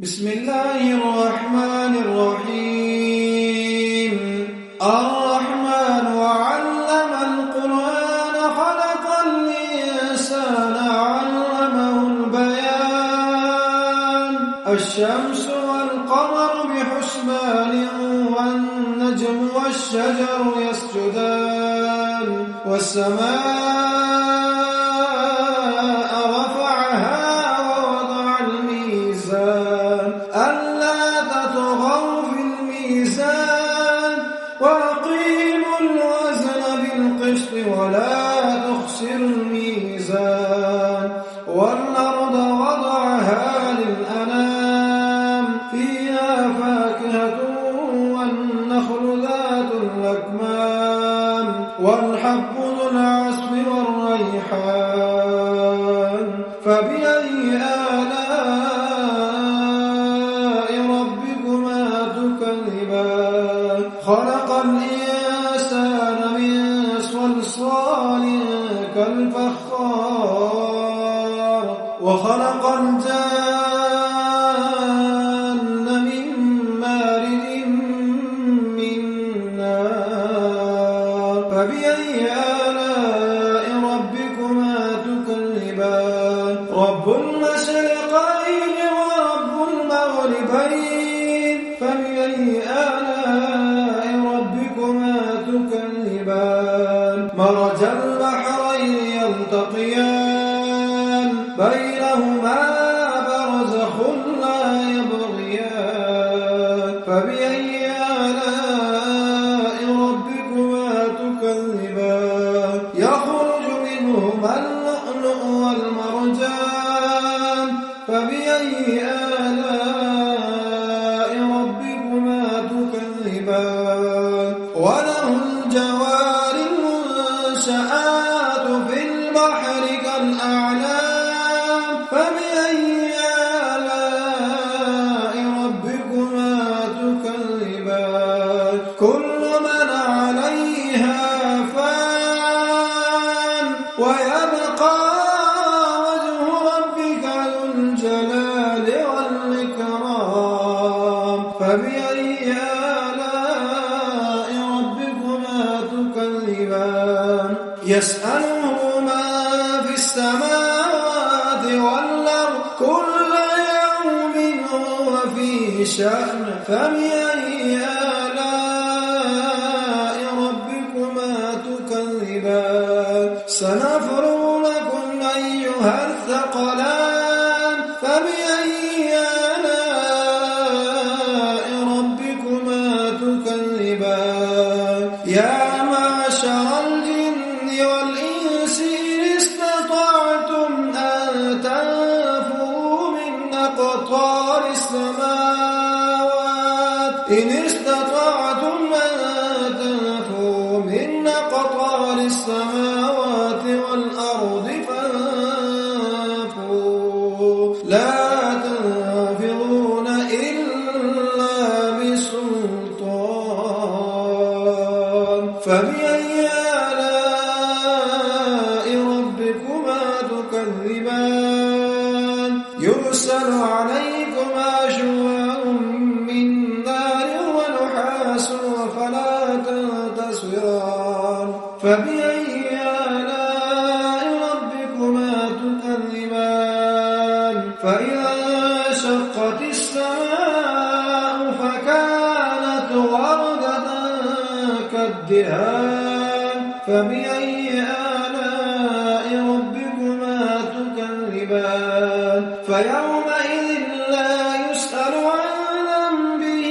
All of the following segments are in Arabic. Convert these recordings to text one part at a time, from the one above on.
بسم الله الرحمن الرحيم الرحمن علم القرآن خلق الإنسان علمه البيان الشمس والقمر بحسبان والنجم والشجر يسجدان والسماء رفعها ووضع الميزان ألا تطغوا في الميزان وأقيموا الوزن بالقسط ولا تخسروا الميزان والأرض وضعها للأنام فيها فاكهة والنخل ذات الأكمام والحب ذو العصف والريحان فبأي آلاء ربكما تكذبان خلق الإنسان من صلصال كالفخار وخلق الجان من مارد من نار فبأي آلاء ربكما تكذبان رب المشرقين ورب المغربين فبأي آلاء ربكما تكذبان مرج البحرين يلتقيان بينهما برزخ لا يبغيان فبأي آلاء ربكما تكذبان يخرج منهما اللؤلؤ والمرجان فبأي آلاء ربكما تكذبان وله الجوار المنشآت في البحر كالأعلام فبأي آلاء ربكما تكذبان كل من عليها فان ويبقى وجه ربك ذو الجلال والإكرام فبأي آلاء ربكما تكذبان يسأله من في السماوات والأرض كل يوم هو في شأن فبأي آلاء ربكما تكذبان سنفرغ لكم أيها الثقلان فبأي آلاء ربكما تكذبان يا معشر الجن والإنس إن استطعتم أن تنفذوا من أقطار السماوات والأرض فانفذوا لا تنفذون إلا بسلطان فبأي آلاء ربكما تكذبان يرسل عليكما شواظ من نار ونحاس فلا تنتصران فبأي آلاء ربكما تكذبان فإذا انشقت السماء فكانت وردة كالدهان فبأي آلاء ربكما تكذبان فيومئذ لا يسأل عن ذنبه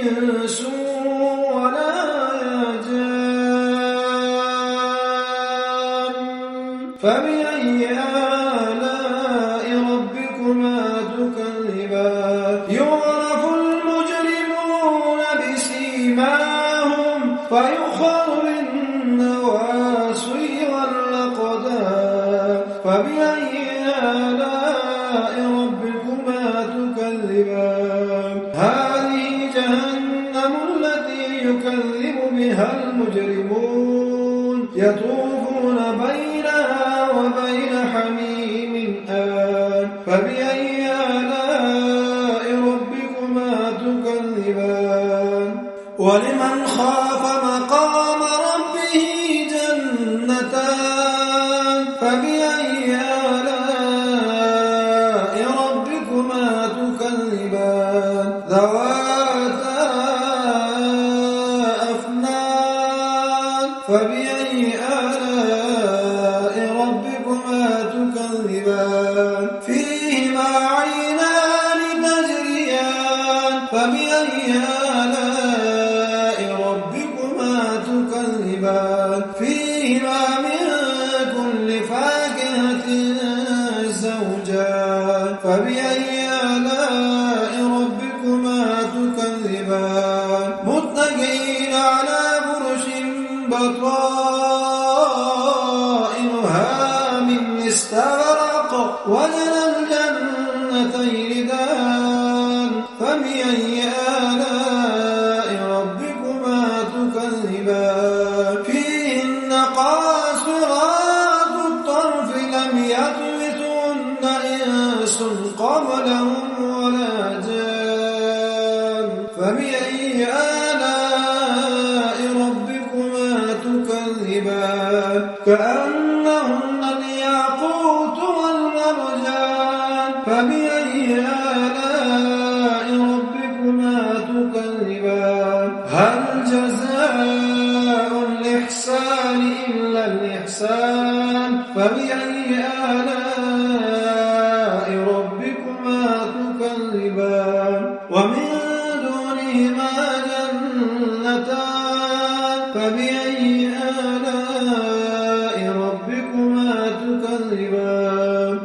إنس ولا جان فبأي آلاء ربكما تكذبان يعرف المجرمون بسيماهم فيؤخذ بالنواصي والأقدام فبأي آلاء ربكما تكذبان هذه جهنم التي يكذب بها المجرمون يطوفون بينها وبين حميم آن فبأي آلاء ولمن خاف مقام ربه جنتان فبأي آلاء ربكما تكذبان ذواتا أفنان فبأي آلاء ربكما تكذبان فيهما عينان تجريان فبأي آلاء ربكما تكذبان فيهما من كل فاكهة زوجان فبأي آلاء ربكما تكذبان متكئين على فرش بطائنها من استبرق وجنى الجنتين دان فبأي آلاء ربكما تكذبان فيهن قاصرات الطرف لم يطمثهن إنس قبلهم ولا جان فبأي آلاء ربكما تكذبان كأنهن الياقوت والمرجان فبأي آلاء ربكما تكذبان هل جزاء الإحسان إلا الإحسان فبأي آلاء ربكما تكذبان ومن دونهما جنتان فبأي آلاء ربكما تكذبان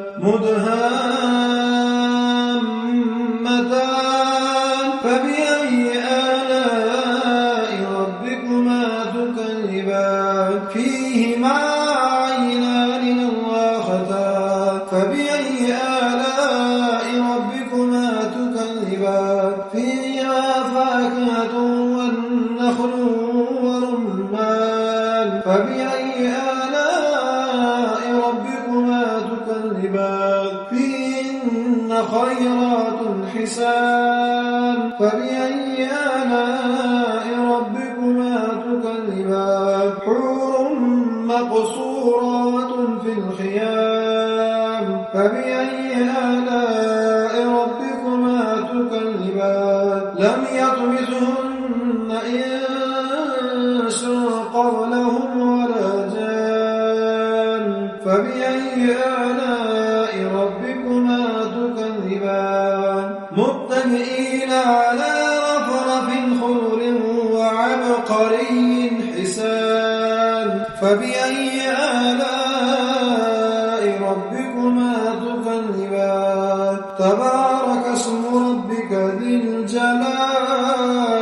مدهامتان فبأي آلاء ربكما تكذبان فيهما عينان نضاختان فبأي آلاء ربكما تكذبان فيها فاكهة والنخل ورمان فبأي آلاء ربكما تكذبان فيهن خيرات حسان فبأي آلاء ربكما تكذبان حور مقصورات في الخيام فبأي آلاء ربكما تكذبان لم يطمثهن إنس قبلهم ولا جان فبأي آلاء ربكما تكذبان متكئين على رفرف خضر وعبقري حسان فبأي آلاء ربكما تكذبان تبارك اسم ربك ذي الجلال